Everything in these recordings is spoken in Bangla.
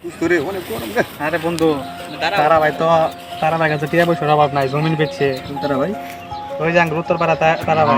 আরে বন্ধু তারা ভাই তো তারা ভাই কাছে টিয়া পয়সার অভাব নাই, জমিন বেচছে। তারা ভাই ওই যে উত্তরপাড়া তারা ভাই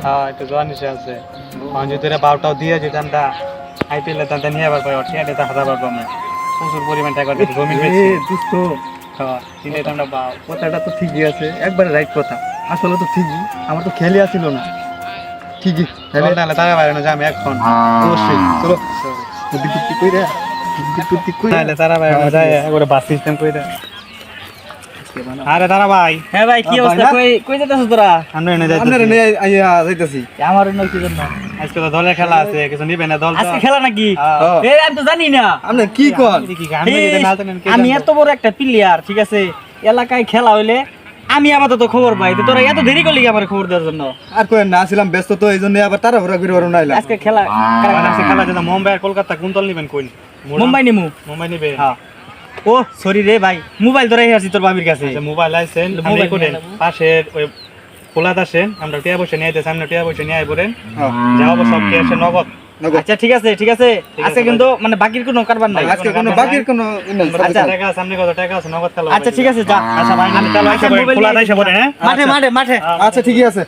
হ্যাঁ একটু জোয়া নিচে আছে। যদি বারোটাও দিয়ে যদি আমরা আইপিএল এ নিয়ে আবার পাই টিয়া দিতে হাজার পারবো আমরা প্রচুর পরিমাণ টাকা দিয়ে জমিন বেচছি। হ্যাঁ কিন্তু এটা আমরা পাও কথাটা তো ঠিকই আছে, একবারে রাইট কথা। আসলে তো ঠিকই, আমার তো খেয়ালই আসছিল না। ঠিকই তাহলে তারা ভাই না আমি এখন অবশ্যই চলো তাহলে তারা ভাই যায় একবারে বাস সিস্টেম করে দেয়। আরে দাঁড়া ভাই। হ্যাঁ ভাই কি অবস্থা, কই যেতেছ তোরা? আমরা এনে যাইতেছি। আমার অন্য কি জন্য আজকে তো দলের খেলা আছে, কিছু নিবে না দল তো? আজকে খেলা নাকি? হ্যাঁ। এই আমি তো জানি না। আপনি কি কোন? আমি এত বড় একটা প্লেয়ার, ঠিক আছে, এলাকায় খেলা হইলে আমি আপাতত খবর পাই। তো তোরা এত দেরি করলি আমার খবর দেওয়ার জন্য? আর কই না ছিলাম ব্যস্ত, তো এইজন্য আবার তারা ঘোরা ঘুরে ওরম নাইলাম। আজকে খেলা আজকে খেলা যেন মুম্বাই আর কলকাতা কোন দল নিবেন কই? মুম্বাই নিমু। মুম্বাই নিবে। হ্যাঁ। ও সরি রে ভাই, মোবাইল ধরে আসি তোর বাবির কাছে। আচ্ছা মোবাইল আইছেন, মোবাইল মোবাইল করেন নিয়ে নেবো। পাশের ওই পোলাত আসেন, আমরা টিয়া বসে নিয়ে আইতেছি, আমরা টিয়া বসে নিয়ে আই পড়েন হ্যাঁ। যাও সব ক্যাশ নগদ। আচ্ছা ঠিক আছে ঠিক আছে, আজকে কিন্তু মানে বাকির কোনো কারবার নাই। আজকে কোনো বাকির কোনো আচ্ছা। টাকা আছে, সামনে কত টাকা আছে নগদ খেলা। আচ্ছা ঠিক আছে যা। আচ্ছা ভাই আমি তাহলে আইসা পড়েন, পোলাত আইসা পড়েন। হ্যাঁ মাঠে মাঠে মাঠে। আচ্ছা ঠিকই আছে।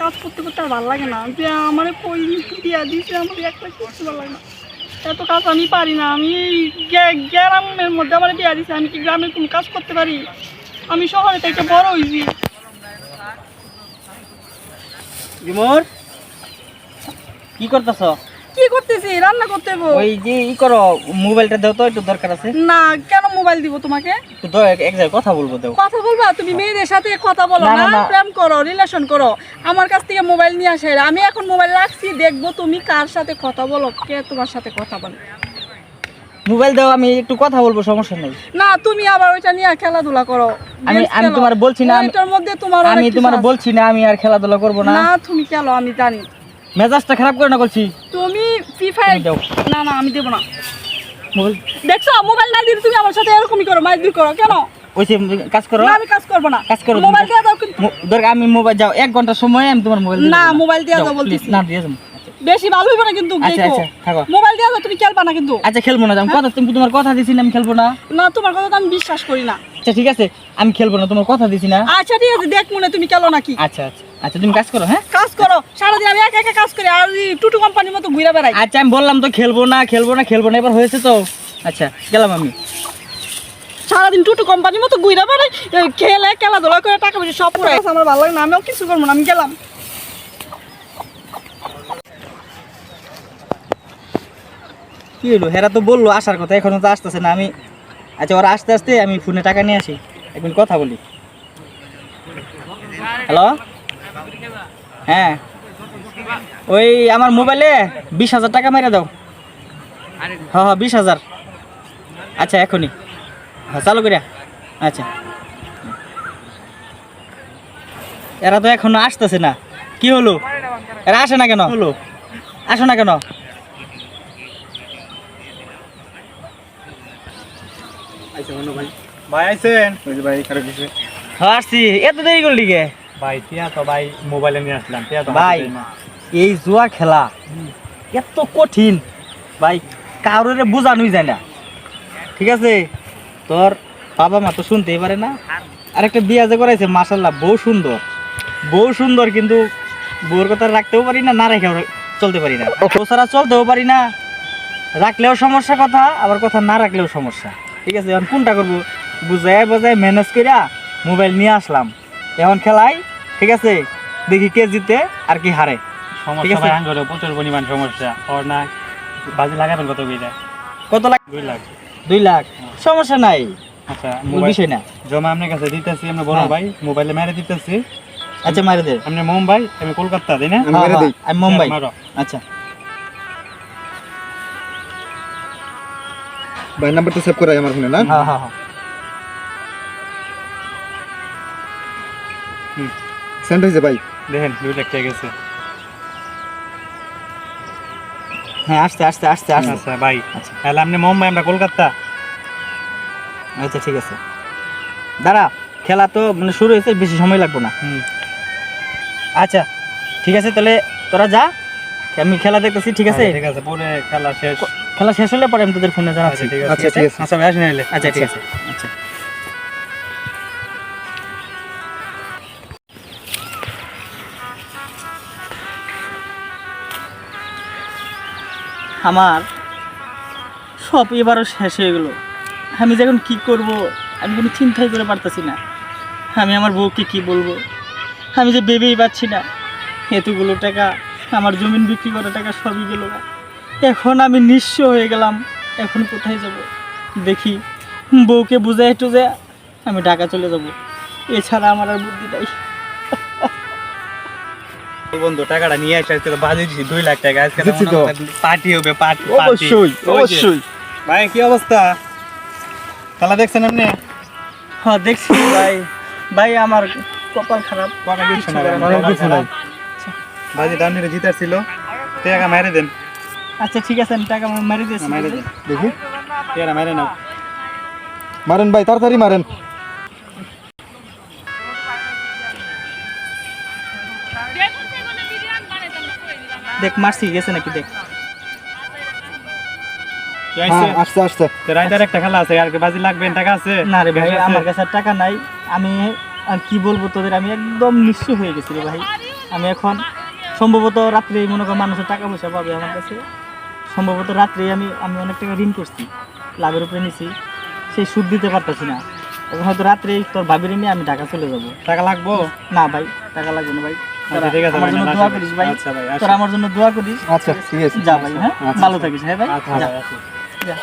কাজ করতে করতে আর ভালো লাগে না, যে আমার কই দিয়া দিছে আমার একটা করতে ভালো লাগে না। এত কাজ আমি পারি না, আমি এই গ্রামের মধ্যে আমার দিয়া দিছে, আমি কি গ্রামের কোনো কাজ করতে পারি? আমি শহরে থেকে বড় হয়েছি। বিমর কি করতেছ? কি করতেছি? রান্না করতে হইবো। ওই যে করো, মোবাইলটা দাও তো, একটু দরকার আছে। না কেন মোবাইল দিব তোমাকে? একটু এক জায়গায় কথা বলবো, দাও। কথা বলবা? তুমি মেয়েদের সাথে কথা বলো না, না, না, না। প্রেম করো, রিলেশন করো, আমার কাছ থেকে মোবাইল নিয়ে আসে। আমি এখন মোবাইল রাখছি, দেখবো তুমি কার সাথে কথা বলো, কে তোমার সাথে কথা বলে। মোবাইল দাও, আমি একটু কথা বলবো, সমস্যা নেই। না তুমি আবার ওইটা নিয়ে খেলাধুলা করো। আমি games আমি খেলো। তোমার বলছি না, ওইটার মধ্যে তোমার আমি অনেক কিছু তোমার আছে। বলছি না আমি আর খেলাধুলা করবো না। না তুমি খেলো, আমি জানি। মেজাজটা খারাপ করে না বলছি। তুমি ফ্রি ফায়ার। তুমি দাও। না না আমি দেবো না। মোবাইল দেখছো মোবাইল না দিলে তুমি আমার সাথে এরকমই করো, মাইদুর করো কেন? ওই যে কাজ করো। না আমি কাজ করবো না। কাজ করো, মোবাইল দিয়ে দাও কিন্তু। দরকার আমি মোবাইল যাও 1 ঘন্টা সময় আমি তোমার মোবাইল না মোবাইল দিয়ে দাও বলতেছি। না দিয়ে যাবো। বেশি ভালো হইব না কিন্তু। আচ্ছা, দেখো আচ্ছা, থাকো। মোবাইল দিয়ে দাও, তুমি খেলবা না কিন্তু। আচ্ছা খেলবো না, আমি কথা তুমি তোমার কথা দিছি না আমি খেলবো না। না তোমার কথা তো আমি বিশ্বাস করি না। আচ্ছা ঠিক আছে আমি খেলবো না, তোমার কথা দিছি না। আচ্ছা ঠিক আছে, দেখ মনে তুমি খেলো নাকি। আচ্ছা আচ্ছা আচ্ছা তুমি কাজ করো। হ্যাঁ কাজ করো সারাদিন, আমি একা একা কাজ করি আর ওই টুটু কোম্পানির মতো ঘুরে বেড়াই। আচ্ছা আমি বললাম তো খেলবো না খেলবো না খেলবো না, এবার হয়েছে তো। আচ্ছা গেলাম আমি। সারাদিন টুটু কোম্পানির মতো ঘুরে বেড়াই, খেলে খেলাধুলা করে টাকা পয়সা সব পুরো আমার ভালো লাগে না, আমিও কিছু করবো না, আমি গেলাম। কি হলো, হেরা তো বললো আসার কথা, এখনো তো আসতেছে না। আমি আচ্ছা ওরা আসতে আসতে আমি ফোনে টাকা নিয়ে আসি, এক মিনিট কথা বলি। হ্যালো হ্যাঁ, ওই আমার মোবাইলে 20,000 টাকা মেরে দাও। হ্যাঁ হ্যাঁ 20,000। আচ্ছা এখনই, হ্যাঁ চালু করিয়া। আচ্ছা এরা তো এখনো আসতেছে না, কি হলো? এরা আসে না কেন? হলো আসে না কেন? ভাই আইছেন? ভাই খারাপ কিছু হ্যাঁ আসছি, এত দেরি করলি কে? ভাই টিয়া তো ভাই মোবাইলে নিয়ে আসলাম, টিয়া তো ভাই হাতে দেয় না। এই জুয়া খেলা এত কঠিন ভাই, কারোর বোঝানোই যায় না। ঠিক আছে, তোর বাবা মা তো শুনতেই পারে না। আরেকটা বিয়া যে করাইছে মাশাল্লাহ, বউ সুন্দর, বউ সুন্দর, কিন্তু বউর কথা রাখতেও পারি না, না রেখেও চলতে পারি না। বউ ছাড়া চলতেও পারি না, রাখলেও সমস্যা কথা, আবার কথা না রাখলেও সমস্যা। ঠিক আছে, এখন কোনটা করবো বুঝায় বোঝায় ম্যানেজ করিয়া মোবাইল নিয়ে আসলাম। এখন খেলাই, ঠিক আছে, দেখি কে জিতে আর কি হারে। ঠিক সমস্যা আছে। ভাই আঙ্গুরে প্রচুর পরিমাণ সমস্যা। ওর না বাজি লাগাবেন কত কইরা? কত লাখ? 2 লাখ। 2 লাখ, সমস্যা নাই, আচ্ছা কোনো মোবাইল বিষয় না। জমা আপনার কাছে দিতেছি, আমরা বড় হ্যাঁ। ভাই মোবাইলে মেরে দিতেছি। আচ্ছা মারে দে। আপনি মুম্বাই, আমি কলকাতা, তাই না? আমি হ্যাঁ, মেরে হ্যাঁ, দেই। আমি মুম্বাই। মারো। আচ্ছা ভাই নাম্বারটা সেভ করাই আমার ফোনে না। হ্যাঁ হ্যাঁ হ্যাঁ সেন্ড হয়েছে ভাই। দেখেন 2 লাখ টাকা গেছে। হ্যাঁ আসতে আসতে আসতে আসতে। আচ্ছা ভাই, আচ্ছা তাহলে আপনি মুম্বাই, আমরা কলকাতা। আচ্ছা ঠিক আছে, দাঁড়া, খেলা তো মানে শুরু হয়েছে, বেশি সময় লাগবে না। আচ্ছা ঠিক আছে, তাহলে তোরা যা, আমি খেলা দেখতেছি। ঠিক আছে ঠিক আছে, পরে খেলা শেষ। খেলা শেষ হলে পরে আমি তোদের ফোনে জানাচ্ছি। ঠিক আছে আচ্ছা, ঠিক আছে। আচ্ছা ভাই আসেন এলে আচ্ছা ঠিক আছে। আচ্ছা আমার সব এবারও শেষ হয়ে গেল। আমি যখন কি করব আমি কোনো চিন্তাই করে পারতেছি না। আমি আমার বউকে কি বলবো, আমি যে ভেবেই পাচ্ছি না। এতগুলো টাকা আমার জমিন বিক্রি করা টাকা সবই গেল না। এখন আমি নিঃস্ব হয়ে গেলাম। এখন কোথায় যাব? দেখি বউকে বুঝাই টুজে আমি ঢাকা চলে যাব, এছাড়া আমার আর বুদ্ধি নাই। বন্ধু টাকাটা নিয়ে আসতে তো বাজে দিছি 2 লাখ টাকা। আজকে দিচ্ছি তো। পার্টি হবে পার্টি। অবশ্যই অবশ্যই। ভাই কি অবস্থা? খেলা দেখছেন আপনি? হ্যাঁ দেখছি ভাই। ভাই আমার কপাল খারাপ। কথা কিছু না অনেক কিছু নাই। বাজি ডাউনিরে জিতার ছিল, টাকা মাইরে দেন। আচ্ছা ঠিক আছে, আমি টাকা মারি দিয়েছি। মাইরে দেন, দেখি টাকা মাইরে নাও। মারেন ভাই, তাড়াতাড়ি মারেন। দেখ মারছি গেছে নাকি দেখ। কি হইছে? হ্যাঁ আসছে আসছে। তো রাইতার একটা খেলা আছে, আর কি বাজি লাগবে? টাকা আছে? না রে ভাই, আছে? আমার কাছে আর টাকা নাই। আমি আর কি বলবো তোদের, আমি একদম নিঃস্ব হয়ে গেছি রে ভাই। আমি এখন সম্ভবত রাত্রে মনে কর মানুষের টাকা পয়সা পাবে আমার কাছে। সম্ভবত রাত্রে আমি আমি অনেক টাকা ঋণ করছি, লাভের উপরে নিছি, সেই সুদ দিতে পারতাছি না। এখন হয়তো রাত্রে তোর ভাবির নিয়ে আমি ঢাকা চলে যাব। টাকা লাগবো? না ভাই, টাকা লাগবে না ভাই। আচ্ছা, ঠিক আছে আমার ভাই, জন্য না, দোয়া আসেন। করিস ভাই। আচ্ছা ভাই, আসেন। তোরা আমার জন্য দোয়া করিস। আচ্ছা ঠিক আছে। যা ভাই, হ্যাঁ আচ্ছা। ভালো থাকিস। হ্যাঁ ভাই, আচ্ছা যা ভাই, আসেন। যা।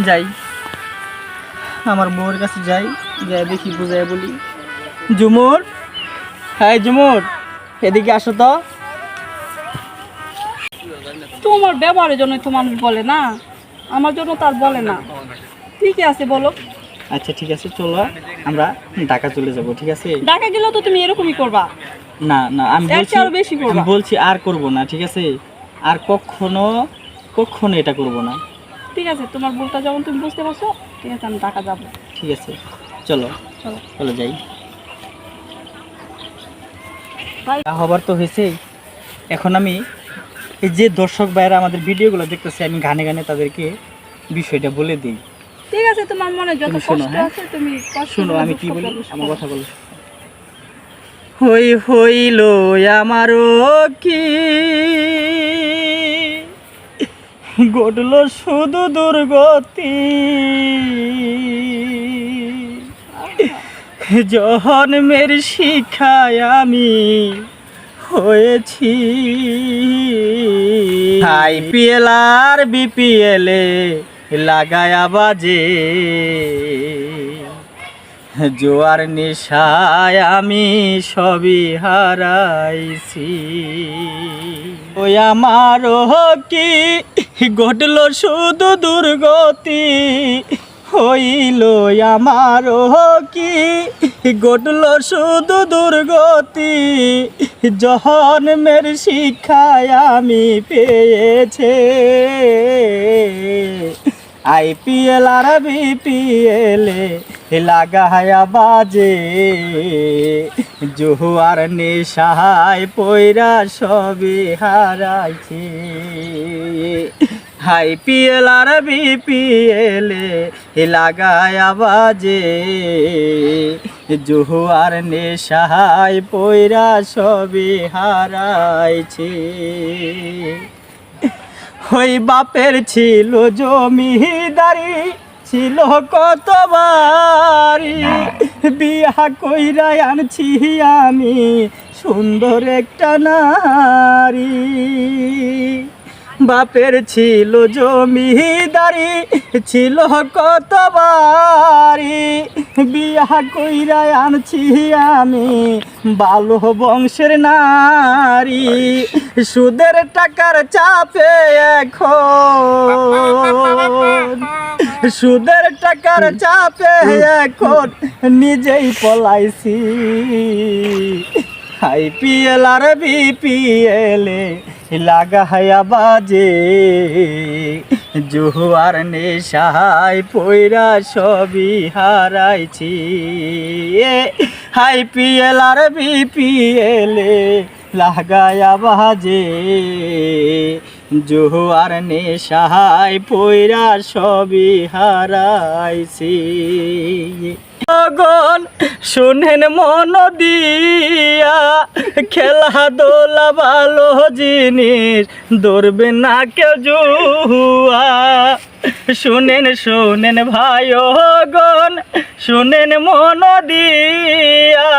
যাই আমার বউয়ের কাছে যাই, যাই দেখি বুঝাই বলি। ঝুমুর, হ্যাঁ ঝুমুর, এদিকে আসো তো। তোমার ব্যবহারের জন্য তো মানুষ বলে না, আমার জন্য তার বলে না। ঠিক আছে বলো। আচ্ছা ঠিক আছে, চলো আমরা ঢাকা চলে যাব। ঠিক আছে? ঢাকা গেলেও তো তুমি এরকমই করবা। না না, আমি এর বলছি চেয়ে আরো বেশি করবা। আমি বলছি আর করব না। ঠিক আছে? আর কখনো কখনো এটা করব না। ঠিক আছে, তোমার ভুলটা যখন তুমি বুঝতে পারছো, ঠিক আছে আমি ঢাকা যাবো। ঠিক আছে চলো, চলো। চলো যাই। ভাই। যা হবার তো হয়েছেই। এখন আমি এই যে দর্শক ভাইয়েরা আমাদের ভিডিওগুলো দেখতেছে, আমি গানে গানে তাদেরকে বিষয়টা বলে দিই। ঠিক আছে, তোমার মনে যত তুমি শোনো, কষ্ট হ্যাঁ? আছে তুমি কষ্ট শোনো করে আমি দুঃখ কি বলি, প্রকাশ আমার করো। কথা বলো। হইল আমারও কি ঘটল শুধু দুর্গতি, জন্মের শিক্ষায় আমি হয়েছি আইপিএল আর বিপিএল এ লাগায়া বাজে, জোয়ার নেশায় আমি সবই হারাইছি। ওই আমারও কি ঘটল শুধু দুর্গতি, হইল আমারও কি ঘটল শুধু দুর্গতি, জন্মের শিক্ষায় আমি পেয়েছে আইপিএল আর বিপিএল লাগায়া বাজে, জোয়ার নেশায় পয়রা সবই হারাইছে। আইপিএল আর বিপিএল লাগায়া বাজে, জোয়ার নেশায় পয়রা সবই হারাইছে। ওই বাপের ছিল জমিদারি, ছিল কত বাড়ি, বিয়া কইরা আনছি আমি সুন্দর একটা নারী। বাপের ছিল জমিদারি, ছিল কত বাড়ি, বিয়া কইরা আনছি আমি ভালো বংশের নারী। সুদের টাকার চাপে এখন, সুদের টাকার চাপে এখন নিজেই পলাইছি। আইপিএল আর বিপিএল লাগায়া বাজে, জোয়ার নেশায় পয়রা সবই হারাইছি। আইপিএল আর বিপিএল লাগায়া বাজে, জোয়ার নেশায় পইরা সবই হারাইছি। গন শুনেন মন দিয়া, খেলা দোলা ভালো জিনিস, ধরবে না কেউ জুয়া। শুনেন শুনেন ভাই গন, শুনেন মন দিয়া,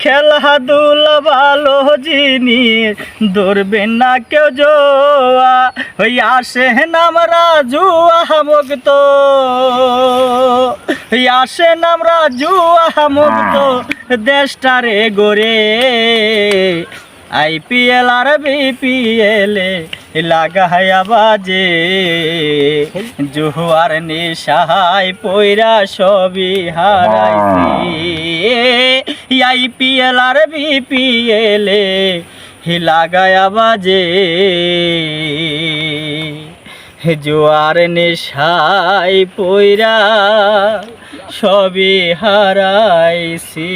খেলাধুলা ভালো জিনিস, ধরবেন না কেউ জোয়া। ওই আসেন আমরা জুয়া মুক্ত, ওই আসেন আমরা জুয়া মুক্ত দেশটারে গড়ে। IPL আর BPL লাগায়া বাজে, জোয়ার নেশায় পইরা সবই হারাইছি। IPL আর BPL লাগায়া বাজে, জোয়ার নেশায় পইরা সবই হারাইছি।